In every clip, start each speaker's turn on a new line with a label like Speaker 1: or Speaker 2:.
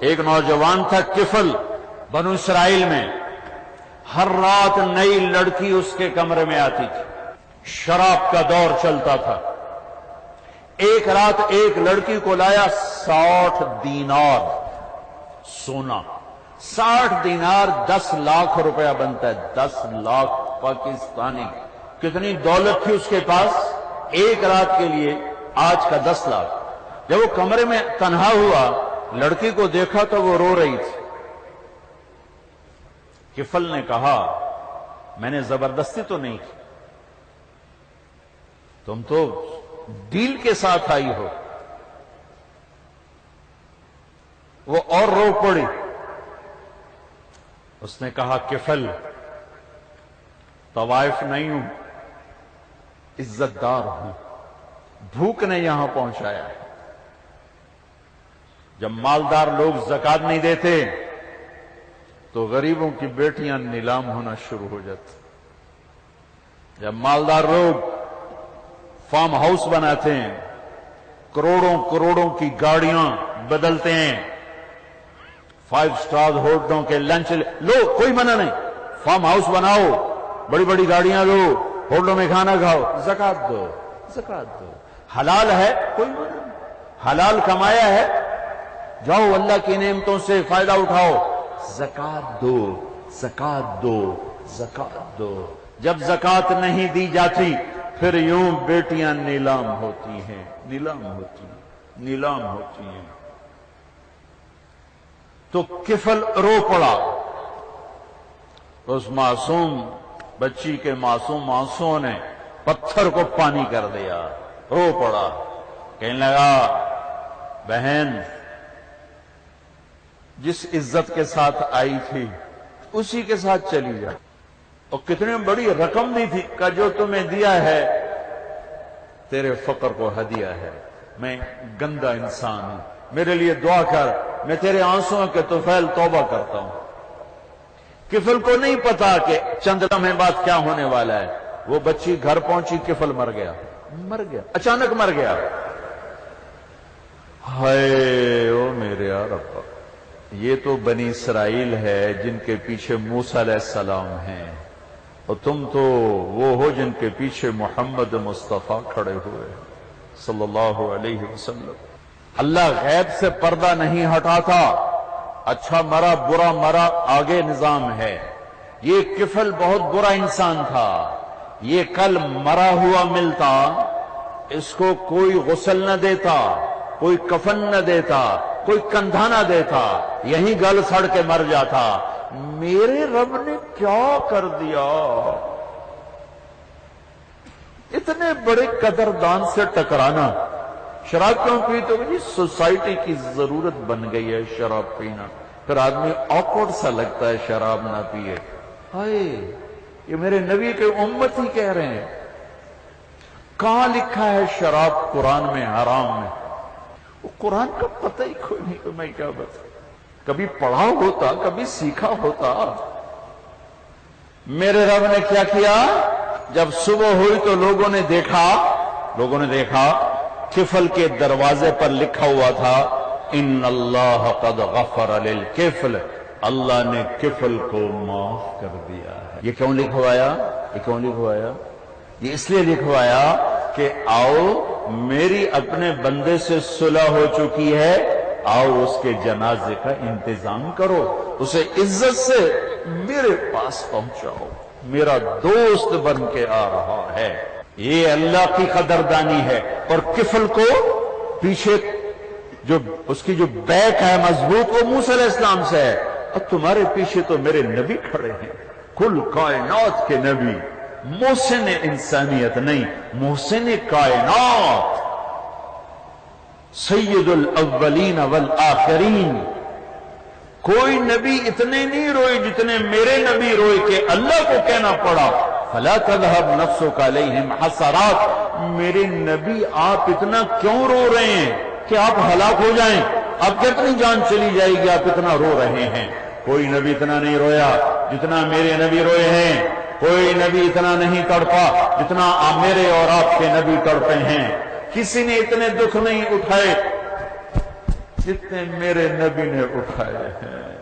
Speaker 1: ایک نوجوان تھا کفل، بنو اسرائیل میں، ہر رات نئی لڑکی اس کے کمرے میں آتی تھی، شراب کا دور چلتا تھا۔ ایک رات ایک لڑکی کو لایا 60 دینار سونا، 60 دینار 10 لاکھ روپیہ بنتا ہے، 10 لاکھ پاکستانی۔ کتنی دولت تھی اس کے پاس ایک رات کے لیے؟ آج کا 10 لاکھ۔ جب وہ کمرے میں تنہا ہوا، لڑکی کو دیکھا تو وہ رو رہی تھی۔ کفل نے کہا میں نے زبردستی تو نہیں کی، تم تو ڈیل کے ساتھ آئی ہو۔ وہ اور رو پڑی۔ اس نے کہا کفل طوائف نہیں ہوں، عزت دار ہوں، بھوک نے یہاں پہنچایا ہے۔ جب مالدار لوگ زکات نہیں دیتے تو غریبوں کی بیٹیاں نیلام ہونا شروع ہو جاتی۔ جب مالدار لوگ فارم ہاؤس بناتے ہیں، کروڑوں کروڑوں کی گاڑیاں بدلتے ہیں، 5 سٹار ہوٹلوں کے لنچ لو، کوئی منع نہیں، فارم ہاؤس بناؤ، بڑی بڑی گاڑیاں لو، ہوٹلوں میں کھانا کھاؤ، زکات دو، زکات دو، حلال ہے، کوئی منع نہیں، حلال کمایا ہے، جاؤ اللہ کی نعمتوں سے فائدہ اٹھاؤ، زکات دو، زکات دو، زکات دو۔ جب زکات نہیں دی جاتی پھر یوں بیٹیاں نیلام ہوتی ہیں، نیلام ہوتی ہیں، نیلام ہوتی ہیں۔ تو کفل رو پڑا، اس معصوم بچی کے معصوم آنسوں نے پتھر کو پانی کر دیا، رو پڑا، کہنے لگا بہن جس عزت کے ساتھ آئی تھی اسی کے ساتھ چلی جا، اور کتنی بڑی رقم دی تھی، کہ جو تمہیں دیا ہے تیرے فقر کو ہدیہ ہے، میں گندا انسان ہوں، میرے لیے دعا کر، میں تیرے آنسوں کے طفیل توبہ کرتا ہوں۔ کفل کو نہیں پتا کہ چند لمحے بعد کیا ہونے والا ہے۔ وہ بچی گھر پہنچی، کفل مر گیا، مر گیا، اچانک مر گیا۔ ہائے او میرے رب، یہ تو بنی اسرائیل ہے جن کے پیچھے موسیٰ علیہ السلام ہیں، اور تم تو وہ ہو جن کے پیچھے محمد مصطفیٰ کھڑے ہوئے صلی اللہ علیہ وسلم۔ اللہ غیب سے پردہ نہیں ہٹاتا، اچھا مرا برا مرا آگے نظام ہے۔ یہ کفل بہت برا انسان تھا، یہ کل مرا ہوا ملتا، اس کو کوئی غسل نہ دیتا، کوئی کفن نہ دیتا، کوئی کندھا نہ دیتا، یہیں گل سڑ کے مر جاتا۔ میرے رب نے کیا کر دیا؟ اتنے بڑے قدردان سے ٹکرانا۔ شراب کیوں پیتے ہو؟ جی سوسائٹی کی ضرورت بن گئی ہے شراب پینا، پھر آدمی آکورڈ سا لگتا ہے شراب نہ پیے۔ ہائے یہ میرے نبی کے امت ہی کہہ رہے ہیں۔ کہاں لکھا ہے شراب قرآن میں حرام میں؟ وہ قرآن کا پتہ ہی کوئی نہیں، تو میں کیا بتا، کبھی پڑھا ہوتا، کبھی سیکھا ہوتا۔ میرے رب نے کیا کیا؟ جب صبح ہوئی تو لوگوں نے دیکھا کفل کے دروازے پر لکھا ہوا تھا ان اللہ قد غفر للکفل، اللہ نے کفل کو معاف کر دیا ہے۔ یہ کیوں لکھوایا؟ یہ اس لیے لکھوایا کہ آؤ میری اپنے بندے سے صلح ہو چکی ہے، آؤ اس کے جنازے کا انتظام کرو، اسے عزت سے میرے پاس پہنچاؤ، میرا دوست بن کے آ رہا ہے۔ یہ اللہ کی قدردانی ہے۔ اور کفل کو پیچھے جو اس کی جو بیک ہے مضبوط، وہ موسیٰ علیہ السلام سے ہے، اور تمہارے پیچھے تو میرے نبی کھڑے ہیں، کل کائنات کے نبی، محسن انسانیت نہیں، محسن کائنات، سید الاولین والآخرین۔ کوئی نبی اتنے نہیں روئے جتنے میرے نبی روئے، کہ اللہ کو کہنا پڑا فلا تذهب نفسك علیہم حسرات، میرے نبی آپ اتنا کیوں رو رہے ہیں کہ آپ ہلاک ہو جائیں؟ آپ کتنی جان چلی جائے گی، آپ اتنا رو رہے ہیں؟ کوئی نبی اتنا نہیں رویا جتنا میرے نبی روئے ہیں، کوئی نبی اتنا نہیں تڑپا جتنا میرے اور آپ کے نبی تڑپے ہیں، کسی نے اتنے دکھ نہیں اٹھائے جتنے میرے نبی نے اٹھائے ہیں،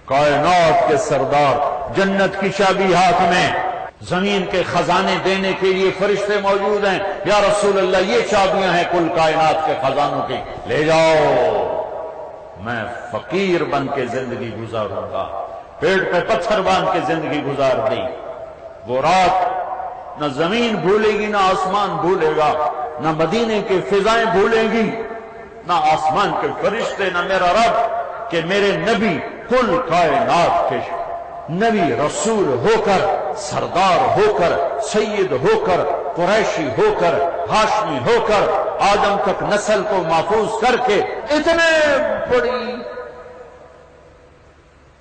Speaker 1: کائنات کے سردار، جنت کی چابی ہاتھ میں، زمین کے خزانے دینے کے لیے فرشتے موجود ہیں، یا رسول اللہ یہ چابیاں ہیں کل کائنات کے خزانوں کی، لے جاؤ۔ میں فقیر بن کے زندگی گزاروں گا، پیٹ پہ پتھر باندھ کے زندگی گزار دی۔ وہ رات نہ زمین بھولے گی، نہ آسمان بھولے گا، نہ مدینے کی فضائیں بھولیں گی، نہ آسمان کے فرشتے، نہ میرا رب، کہ میرے نبی کل کائنات کے نبی رسول ہو کر، سردار ہو کر، سید ہو کر، قریشی ہو کر، ہاشمی ہو کر، آدم تک نسل کو محفوظ کر کے اتنے بڑی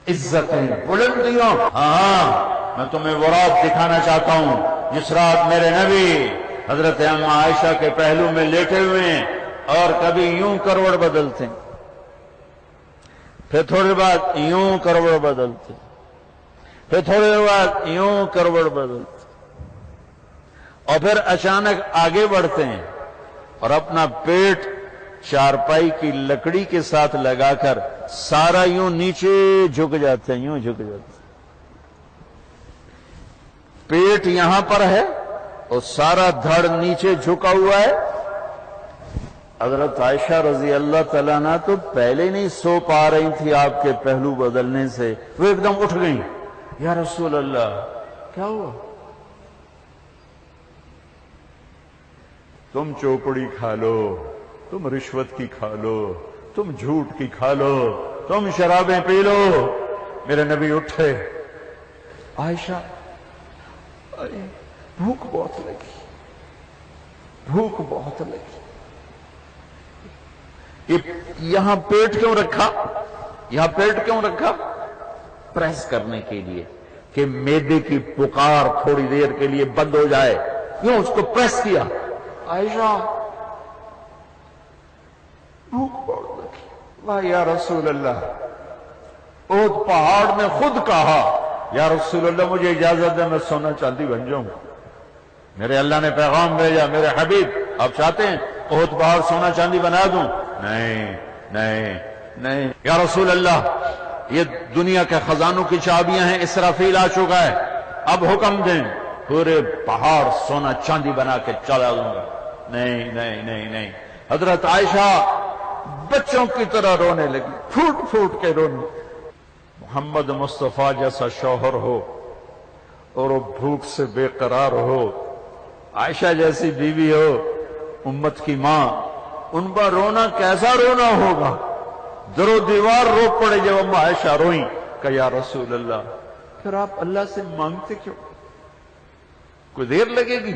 Speaker 1: عزتیں، بلندیاں۔ ہاں میں تمہیں وہ رات دکھانا چاہتا ہوں جس رات میرے نبی حضرت اماں عائشہ کے پہلو میں لیٹے ہوئے ہیں اور کبھی یوں کروڑ بدلتے، پھر تھوڑی بعد یوں کروڑ بدلتے، پھر تھوڑی دیر بعد یوں کروڑ بدلتے، اور پھر اچانک آگے بڑھتے ہیں اور اپنا پیٹ چارپائی کی لکڑی کے ساتھ لگا کر سارا یوں نیچے جھک جاتے ہیں، یوں جھک جاتے ہیں، پیٹ یہاں پر ہے اور سارا دھڑ نیچے جھکا ہوا ہے۔ حضرت عائشہ رضی اللہ تعالیٰ عنہ تو پہلے نہیں سو پا رہی تھی آپ کے پہلو بدلنے سے، وہ ایک دم اٹھ گئیں، یا رسول اللہ کیا ہوا؟ تم چوپڑی کھا لو، تم رشوت کی کھا لو، تم جھوٹ کی کھا لو، تم شرابیں پی لو۔ میرے نبی اٹھے، عائشہ بھوک بہت لگی، بھوک بہت لگی۔ یہاں پیٹ کیوں رکھا؟ یہاں پیٹ کیوں رکھا؟ پریس کرنے کے لیے کہ معدے کی پکار تھوڑی دیر کے لیے بند ہو جائے، یوں اس کو پریس کیا۔ عائشہ بھوک بہت لگی۔ واہ یا رسول اللہ، احد پہاڑ نے خود کہا یا رسول اللہ مجھے اجازت دے میں سونا چاندی بن جاؤں۔ میرے اللہ نے پیغام بھیجا، میرے حبیب آپ چاہتے ہیں احد پہاڑ سونا چاندی بنا دوں؟ نہیں نہیں نہیں یا رسول اللہ، یہ دنیا کے خزانوں کی چابیاں ہیں، اسرافیل آ چکا ہے، اب حکم دیں پورے پہاڑ سونا چاندی بنا کے چلا دوں گا۔ نہیں نہیں نہیں نہیں۔ حضرت عائشہ بچوں کی طرح رونے لگی، پھوٹ پھوٹ کے رونے۔ محمد مصطفیٰ جیسا شوہر ہو اور وہ بھوک سے بے قرار ہو، عائشہ جیسی بیوی ہو، امت کی ماں، ان پر رونا کیسا رونا ہوگا؟ در و دیوار رو پڑے جب اماں عائشہ روئیں کہ یا رسول اللہ پھر آپ اللہ سے مانگتے کیوں؟ کوئی دیر لگے گی،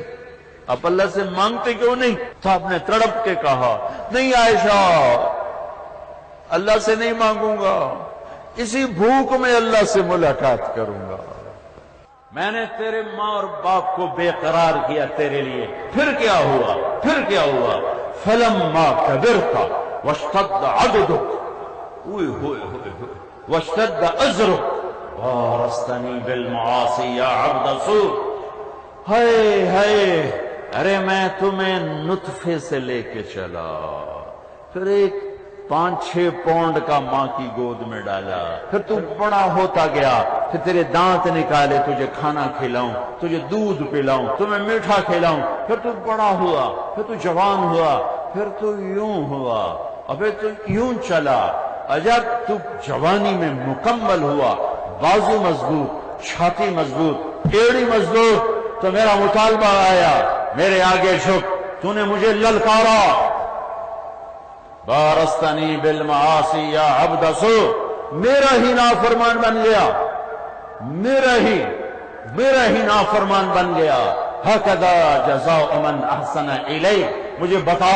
Speaker 1: آپ اللہ سے مانگتے کیوں نہیں؟ تو آپ نے تڑپ کے کہا نہیں عائشہ، اللہ سے نہیں مانگوں گا، اسی بھوک میں اللہ سے ملاقات کروں گا۔ میں نے تیرے ماں اور باپ کو بے قرار کیا تیرے لیے، پھر کیا ہوا؟ پھر کیا ہوا؟ فلما کبرت واشتد عضدک واشتد ازرک وارثتنی بالمعاصی یا عبد سوء۔ ہائے ہائے، ارے میں تمہیں نطفے سے لے کے چلا، پھر ایک 5-6 پاؤنڈ کا ماں کی گود میں ڈالا، پھر تو بڑا ہوتا گیا، پھر تیرے دانت نکالے، تجھے کھانا کھلاؤں، تجھے دودھ پلاؤں، تمہیں میٹھا کھلاؤں، پھر تو بڑا ہوا، پھر تو جوان ہوا، پھر تو یوں ہوا، اور پھر تو یوں چلا۔ جب تو جوانی میں مکمل ہوا، بازو مضبوط، چھاتی مضبوط، ایڑی مضبوط، تو میرا مطالبہ آیا، میرے آگے جھک، تو نے مجھے للکارا، بارستنی بالمعاصی یا عبد سوء، میرا ہی نافرمان بن گیا، میرا ہی نافرمان بن گیا۔ ہکذا جزاء من احسن الیک، مجھے بتا،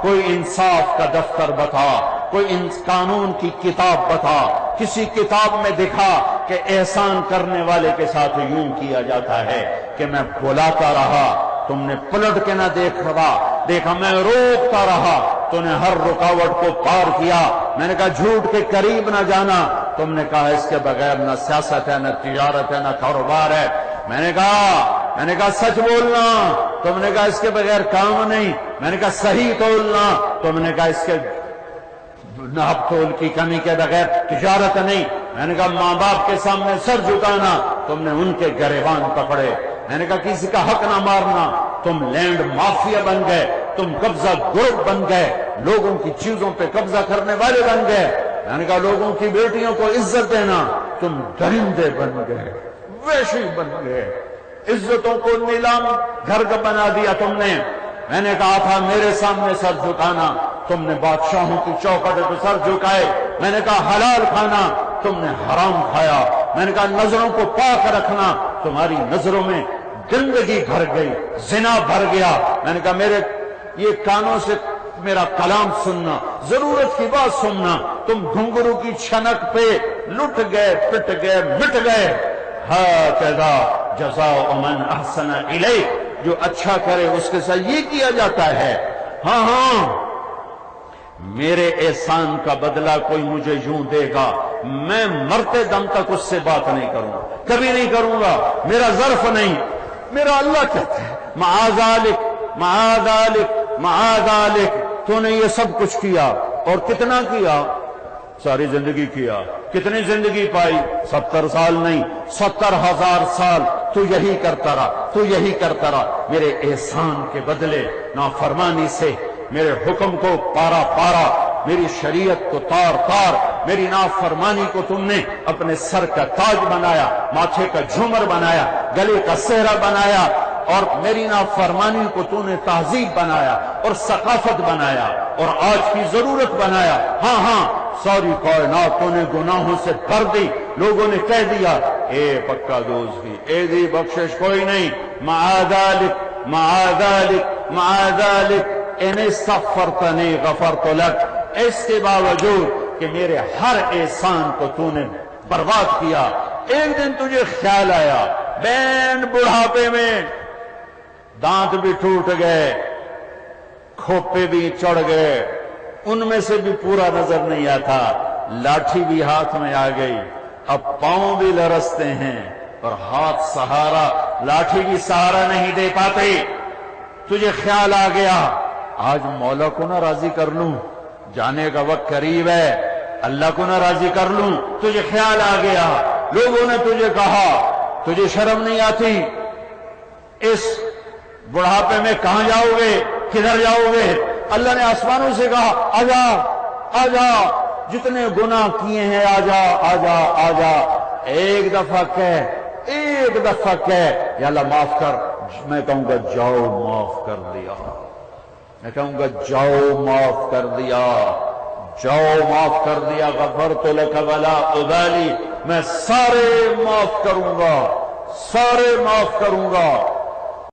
Speaker 1: کوئی انصاف کا دفتر بتا، کوئی قانون کی کتاب بتا، کسی کتاب میں دکھا کہ احسان کرنے والے کے ساتھ یوں کیا جاتا ہے کہ میں بلاتا رہا، تم نے پلٹ کے نہ دیکھا، میں روکتا رہا، تو نے ہر رکاوٹ کو پار کیا، میں نے کہا جھوٹ کے قریب نہ جانا، تم نے کہا اس کے بغیر نہ سیاست ہے، نہ تجارت ہے، نہ کاروبار ہے، میں نے کہا سچ بولنا، تم نے کہا اس کے بغیر کام نہیں، میں نے کہا صحیح تولنا، تم نے کہا اس کے ناپ تول کی کمی کے بغیر تجارت نہیں۔ میں نے کہا ماں باپ کے سامنے سر جھکانا، تم نے ان کے گریبان پکڑے۔ میں نے کہا کسی کا حق نہ مارنا، تم لینڈ مافیا بن گئے، تم قبضہ گروپ بن گئے، لوگوں کی چیزوں پہ قبضہ کرنے والے بن گئے۔ میں نے کہا لوگوں کی بیٹیوں کو عزت دینا، تم درندے بن گئے، وحشی بن گئے، عزتوں کو نیلام گھر کا بنا دیا تم نے۔ میں نے کہا تھا میرے سامنے سر جھکانا، تم نے بادشاہوں کی چوکھٹ پہ سر جھکائے۔ میں نے کہا حلال کھانا، تم نے حرام کھایا۔ میں نے کہا نظروں کو پاک رکھنا، تمہاری نظروں میں گندگی بھر گئی، زنا بھر گیا۔ میں نے کہا میرے یہ کانوں سے میرا کلام سننا، ضرورت کی بات سننا، تم گھنگرو کی چھنک پہ لٹ گئے، پٹ گئے، مٹ گئے۔ ہاکذا جزاء من احسن الیہ، جو اچھا کرے اس کے ساتھ یہ کیا جاتا ہے۔ ہاں ہاں میرے احسان کا بدلہ کوئی مجھے یوں دے گا، میں مرتے دم تک اس سے بات نہیں کروں گا، کبھی نہیں کروں گا، میرا ظرف نہیں۔ میرا اللہ کہتا ہے معاذالک معاذالک معاذالک، تو نے یہ سب کچھ کیا، اور کتنا کیا؟ ساری زندگی کیا۔ کتنی زندگی پائی؟ 70 سال نہیں، 70,000 سال تو یہی کرتا رہا، تو یہی کرتا رہا۔ میرے احسان کے بدلے نافرمانی سے میرے حکم کو پارا پارا، میری شریعت کو تار تار، میری نافرمانی کو تم نے اپنے سر کا تاج بنایا، ماتھے کا جھومر بنایا، گلے کا سہرا بنایا، اور میری نافرمانی کو تو نے تہذیب بنایا اور ثقافت بنایا اور آج کی ضرورت بنایا۔ ہاں ہاں ساری کائنات تو نے گناہوں سے بھر دی۔ لوگوں نے کہہ دیا اے پکا دوست کی ایسی بخشش کوئی نہیں، معاذالک معاذالک معاذالک ان استغفرتنی غفرت لک، اس کے باوجود کہ میرے ہر احسان کو تو نے برباد کیا، ایک دن تجھے خیال آیا، بین بڑھاپے میں دانت بھی ٹوٹ گئے، کھوپے بھی چڑھ گئے، ان میں سے بھی پورا نظر نہیں آتا، لاٹھی بھی ہاتھ میں آ گئی، اب پاؤں بھی لرزتے ہیں اور ہاتھ سہارا، لاٹھی بھی سہارا نہیں دے پاتے۔ تجھے خیال آ گیا آج مولا کو نہ راضی کر لوں، جانے کا وقت قریب ہے، اللہ کو نہ راضی کر لوں۔ تجھے خیال آ گیا، لوگوں نے تجھے کہا تجھے شرم نہیں آتی، اس بڑھاپے میں کہاں جاؤ گے، کدھر جاؤ گے؟ اللہ نے آسمانوں سے کہا آجا آجا، جتنے گناہ کیے ہیں آجا آجا آجا۔ ایک دفعہ کہہ یا اللہ معاف کر، میں کہوں گا جاؤ معاف کر دیا، میں کہوں گا جاؤ معاف کر دیا، جاؤ معاف کر دیا، غفرت لک ولا ابالی، میں سارے معاف کروں گا، سارے معاف کروں گا۔